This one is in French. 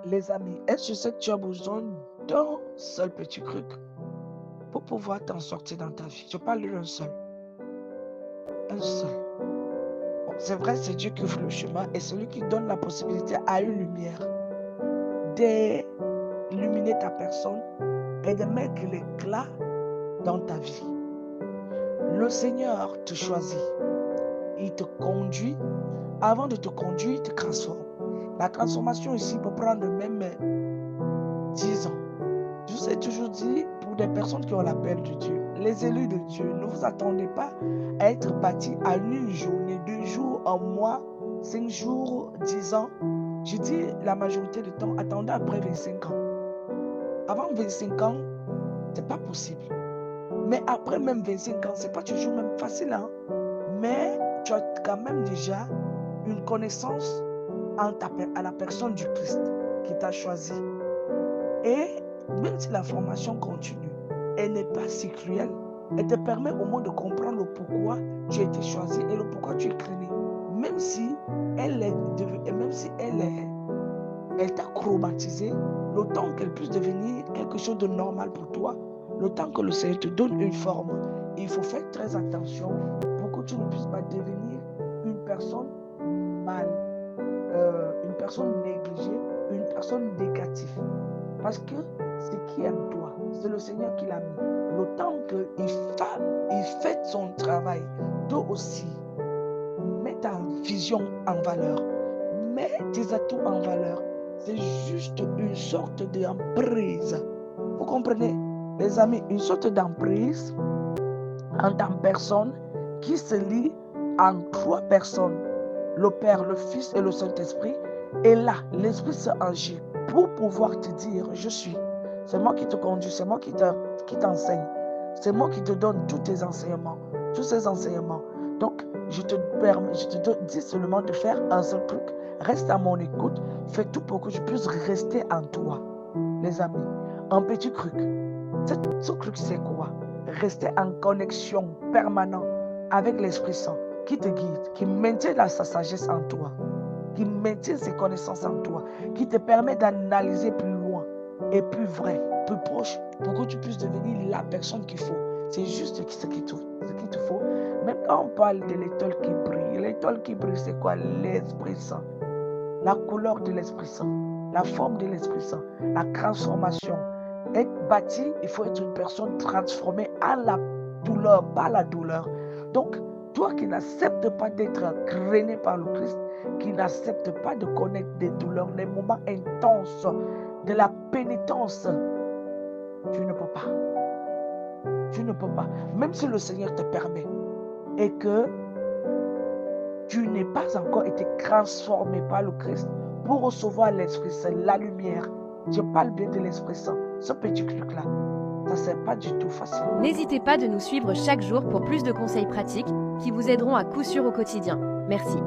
Les amis, est-ce que tu sais que tu as besoin d'un seul petit truc pour pouvoir t'en sortir dans ta vie? Je parle d'un seul, un seul. Bon, c'est vrai, c'est Dieu qui ouvre le chemin et celui qui donne la possibilité à une lumière d'illuminer ta personne et de mettre l'éclat dans ta vie. Le Seigneur te choisit, il te conduit. Avant de te conduire, il te transforme. La transformation ici peut prendre même 10 ans. Je vous ai toujours dit, pour des personnes qui ont l'appel de Dieu, les élus de Dieu, ne vous attendez pas à être bâtis à une journée, 2 jours, un mois, 5 jours, 10 ans. Je dis la majorité du temps, attendez après 25 ans. Avant 25 ans, c'est pas possible. Mais après même 25 ans, c'est pas toujours même facile, hein? Mais tu as quand même déjà une connaissance à la personne du Christ qui t'a choisi. Et même si la formation continue, elle n'est pas si cruelle. Elle te permet au moins de comprendre le pourquoi tu as été choisi et le pourquoi tu es créé. Même si elle t'a traumatisé, le temps qu'elle puisse devenir quelque chose de normal pour toi, le temps que le Seigneur te donne une forme, il faut faire très attention pour que tu ne puisses pas devenir une personne mal, une personne négligée, une personne négative. Parce que ce qui est en toi, c'est le Seigneur qui l'a mis. Le temps qu'il fait son travail, toi aussi, mets ta vision en valeur, mets tes atouts en valeur. C'est juste une sorte d'emprise. Vous comprenez, les amis, une sorte d'emprise en tant que personne qui se lie en 3 personnes, le Père, le Fils et le Saint-Esprit. Et là, l'Esprit s'agit pour pouvoir te dire, je suis. C'est moi qui te conduis, c'est moi qui t'enseigne. C'est moi qui te donne tous tes enseignements, tous ces enseignements. Donc, je te dis seulement de faire un seul truc. Reste à mon écoute. Fais tout pour que je puisse rester en toi. Les amis, un petit truc. Ce truc, c'est quoi? Rester en connexion permanente avec l'Esprit Saint qui te guide, qui maintient sa sagesse en toi, qui maintient ses connaissances en toi, qui te permet d'analyser plus loin et plus vrai, plus proche, pour que tu puisses devenir la personne qu'il faut. C'est juste ce qu'il te faut. Même quand on parle de l'étoile qui brille, c'est quoi? L'Esprit Saint. La couleur de l'Esprit Saint, la forme de l'Esprit Saint, la transformation. Être bâti, il faut être une personne transformée à la douleur, pas la douleur. Donc, toi qui n'acceptes pas d'être grainé par le Christ, qui n'accepte pas de connaître des douleurs, des moments intenses, de la pénitence, tu ne peux pas. Tu ne peux pas. Même si le Seigneur te permet et que tu n'es pas encore été transformé par le Christ pour recevoir l'Esprit Saint, la lumière. Je parle bien de l'Esprit Saint. Ce petit truc-là, ça ne sert pas du tout facile. N'hésitez pas de nous suivre chaque jour pour plus de conseils pratiques qui vous aideront à coup sûr au quotidien. Merci.